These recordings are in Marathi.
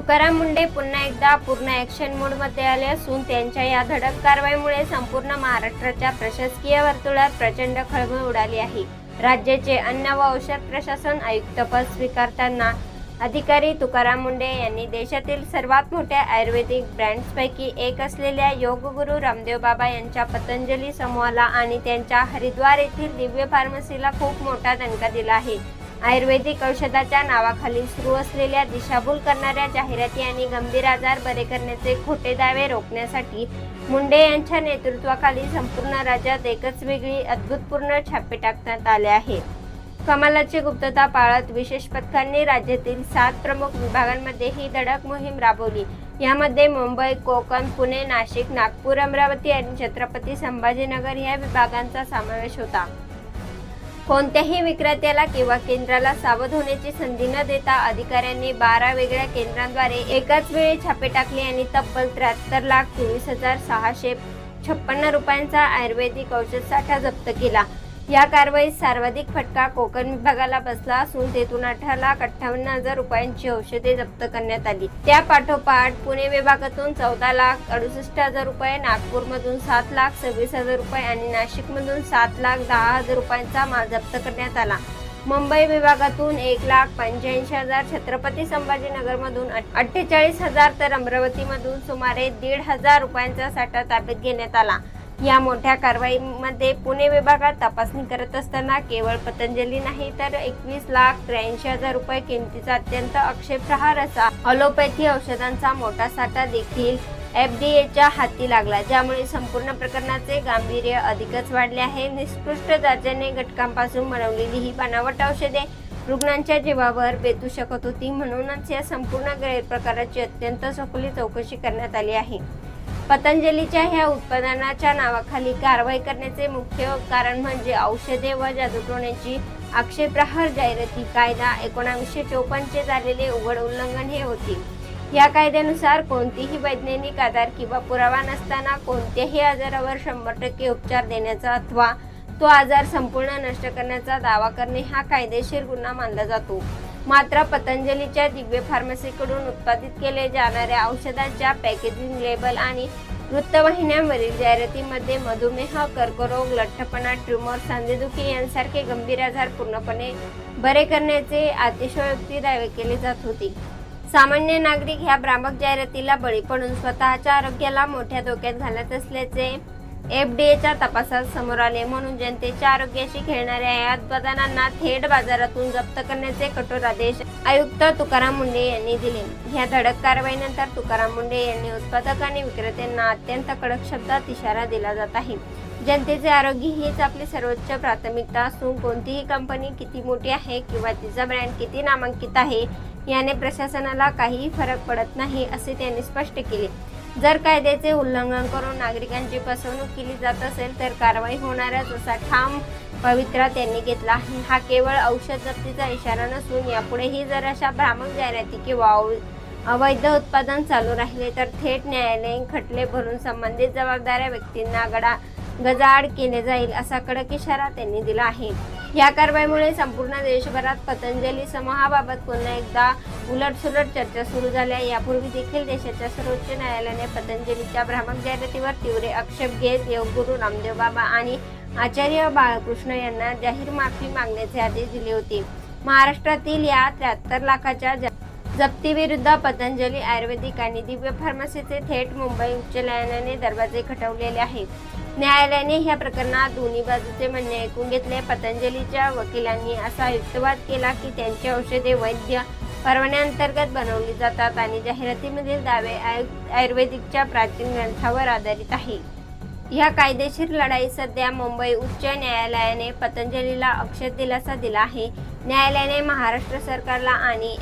तुकाराम मुंढे पुन्हा एकदा पूर्ण ॲक्शन मोडमध्ये आले असून त्यांच्या या धडक कारवाईमुळे संपूर्ण महाराष्ट्राच्या प्रशासकीय वर्तुळात प्रचंड खळबळ उडाली आहे। राज्याचे अन्न व औषध प्रशासन आयुक्तपद स्वीकारताना अधिकारी तुकाराम मुंढे यांनी देशातील सर्वात मोठ्या आयुर्वेदिक ब्रँड्सपैकी एक असलेल्या योगगुरू रामदेव बाबा यांच्या पतंजली समूहाला आणि त्यांच्या हरिद्वार येथील दिव्य फार्मसीला खूप मोठा दणका दिला आहे। आयुर्वेदिक औषधाच्या नावाखाली सुरू असलेल्या दिशाभूल करणाऱ्या जाहिराती आणि गंभीर आजार बरे करण्याचे खोटे दावे रोखण्यासाठी मुंढे यांच्या नेतृत्वाखाली संपूर्ण राज्यात एकच वेगळी अद्भुतपूर्ण छापे टाकण्यात आले आहेत। कमालाची गुप्तता पाळत विशेष पथकांनी राज्यातील 7 प्रमुख विभागांमध्ये ही धडक मोहीम राबवली। यामध्ये मुंबई, कोकण, पुणे, नाशिक, नागपूर, अमरावती आणि छत्रपती संभाजीनगर या विभागांचा समावेश होता। कोणत्याही विक्रेत्याला किंवा केंद्राला सावध होण्याची संधी न देता अधिकाऱ्यांनी 12 वेगळ्या केंद्रांद्वारे एकाच वेळी छापे टाकले आणि तब्बल 73,24,656 रुपयांचा आयुर्वेदिक औषध साठा जप्त केला। या कारवाईत सर्वाधिक फटका कोकण विभागाला बसला असून तेथून 18,58,000 रुपयांची औषधे जप्त करण्यात आली। त्या पाठोपाठ पुणे विभागातून 14,68,000 रुपये, नागपूरमधून 7,26,000 रुपये आणि नाशिकमधून 7,10,000 रुपयांचा माल जप्त करण्यात आला। मुंबई विभागातून 1,85,000, छत्रपती संभाजीनगरमधून 48,000 तर अमरावतीमधून सुमारे 1,500 रुपयांचा साठा ताब्यात घेण्यात आला। या मोठ्या कारवाईमध्ये पुणे विभागात तपासणी करत असताना केवळ पतंजली नाही तर 21,83,000 रुपये किमतीचा अत्यंत आक्षेपार्ह असा ॲलोपॅथी औषधांचा मोठा साठा देखील FDAच्या हाती लागला, ज्यामुळे संपूर्ण प्रकरणाचे गांभीर्य अधिकच वाढले आहे। निकृष्ट दर्जाने घटकांपासून बनवलेली ही बनावट औषधे रुग्णांच्या जीवावर बेतू शकत होती। म्हणूनच या संपूर्ण गैरप्रकाराची अत्यंत सखोल चौकशी करण्यात आली आहे। पतंजलीच्या ह्या उत्पादनाच्या नावाखाली कारवाई करण्याचे मुख्य कारण म्हणजे औषधे व जादूटोण्याची आक्षेपार्ह जाहिराती कायदा 1954 चे झालेले उघड उल्लंघन हे होते। या कायद्यानुसार कोणतीही वैज्ञानिक आधार किंवा पुरावा नसताना कोणत्याही आजारावर 100% उपचार देण्याचा अथवा तो आजार संपूर्ण नष्ट करण्याचा दावा करणे हा कायदेशीर गुन्हा मानला जातो। मात्र पतंजलीच्या दिव्य फार्मसीकडून उत्पादित केले जाणाऱ्या औषधांच्या पॅकेजिंग, लेबल आणि वृत्तवाहिन्यांवरील जाहिरातीमध्ये मधुमेह, कर्करोग, लठ्ठपणा, ट्यूमर, सांधेदुखी यांसारखे गंभीर आजार पूर्णपणे बरे करण्याचे अतिशयोक्ती दावे केले जात होते। सामान्य नागरिक ह्या भ्रामक जाहिरातीला बळी पडून स्वतःच्या आरोग्याला मोठ्या धोक्यात घालत असल्याचे FDAच्या तपासात समोर आले। म्हणून जनतेच्या आरोग्याशी खेळणाऱ्या या उत्पादनांना थेट बाजारातून जप्त करण्याचे कठोर आदेश आयुक्त तुकाराम मुंढे यांनी दिले। या धडक कारवाईनंतर तुकाराम मुंढे यांनी उत्पादक आणि विक्रेत्यांना अत्यंत कडक शब्दात इशारा दिला जात आहे। जनतेचे आरोग्य हीच आपली सर्वोच्च प्राथमिकता असून कोणतीही कंपनी किती मोठी आहे किंवा तिचा ब्रँड किती नामांकित आहे याने प्रशासनाला काहीही फरक पडत नाही, असे त्यांनी स्पष्ट केले। जर कायद्याचे उल्लंघन करून नागरिकांची फसवणूक केली जात असेल तर कारवाई होणारच असा ठाम पवित्रा त्यांनी घेतला आहे। हा केवळ औषध जप्तीचा इशारा नसून यापुढेही जर अशा भ्रामक जाहिराती किंवा अवैध उत्पादन चालू राहिले तर थेट न्यायालयीन खटले भरून संबंधित जबाबदाऱ्या व्यक्तींना गजाआड केले जाईल, असा कडक इशारा त्यांनी दिला आहे। या कारवाईमुळे संपूर्ण देशभरात पतंजली समूहाबाबत पुन्हा एकदा उलटसुलट चर्चा सुरू झाल्या। यापूर्वी देखील देशाच्या सर्वोच्च न्यायालयाने पतंजलीच्या भ्रामक जाहिरातीवर तीव्र आक्षेप घेत योगगुरू रामदेव बाबा आणि आचार्य बाळकृष्ण यांना जाहीर माफी मागण्याचे आदेश दिले होते। महाराष्ट्रातील या 73 लाखाच्या जप्तीविरुद्ध पतंजली आयुर्वेदिक आणि दिव्य फार्मसीचे थेट मुंबई उच्च न्यायालयाने दरवाजे खटवलेले आहेत। न्यायालयाने या प्रकरणात दोन्ही बाजूचे म्हणणे ऐकून घेतले। पतंजलीच्या वकिलांनी असा युक्तिवाद केला की त्यांची औषधे वैद्य परवान्याअंतर्गत बनवली जातात आणि जाहिरातीमधील दावे आयुर्वेदिकच्या प्राचीन ग्रंथावर आधारित आहे। या कायदेशीर लढाईत सध्या मुंबई उच्च न्यायालयाने पतंजलीला अक्षय दिलासा दिला आहे। न्यायालयाने महाराष्ट्र सरकारला आणि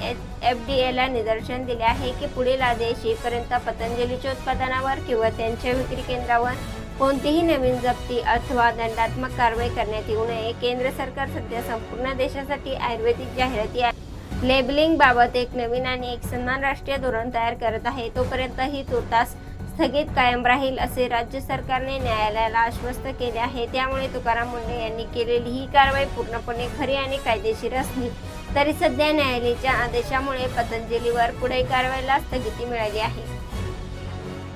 FDAला निदर्शन दिले आहे की पुढील आदेश येईपर्यंत पतंजलीच्या उत्पादनावर किंवा त्यांच्या विक्री केंद्रावर कोणतीही नवीन जप्ती अथवा दंडात्मक कारवाई करण्यात येऊ नये। केंद्र सरकार सध्या संपूर्ण देशासाठी आयुर्वेदिक जाहिराती लेबलिंग बाबत एक नवीन आणि एकसमान राष्ट्रीय धोरण तयार करत आहे। तोपर्यंत ही तुर्तास स्थगित कायम राहील, असे राज्य सरकारने न्यायालयाला आश्वस्त केले आहे। त्यामुळे तुकाराम मुंढे यांनी केलेली ही कारवाई पूर्णपणे खरी आणि कायदेशीर असली तरी सध्या न्यायालयाच्या आदेशामुळे पतंजलीवर पुढे कारवाईला स्थगिती मिळाली आहे.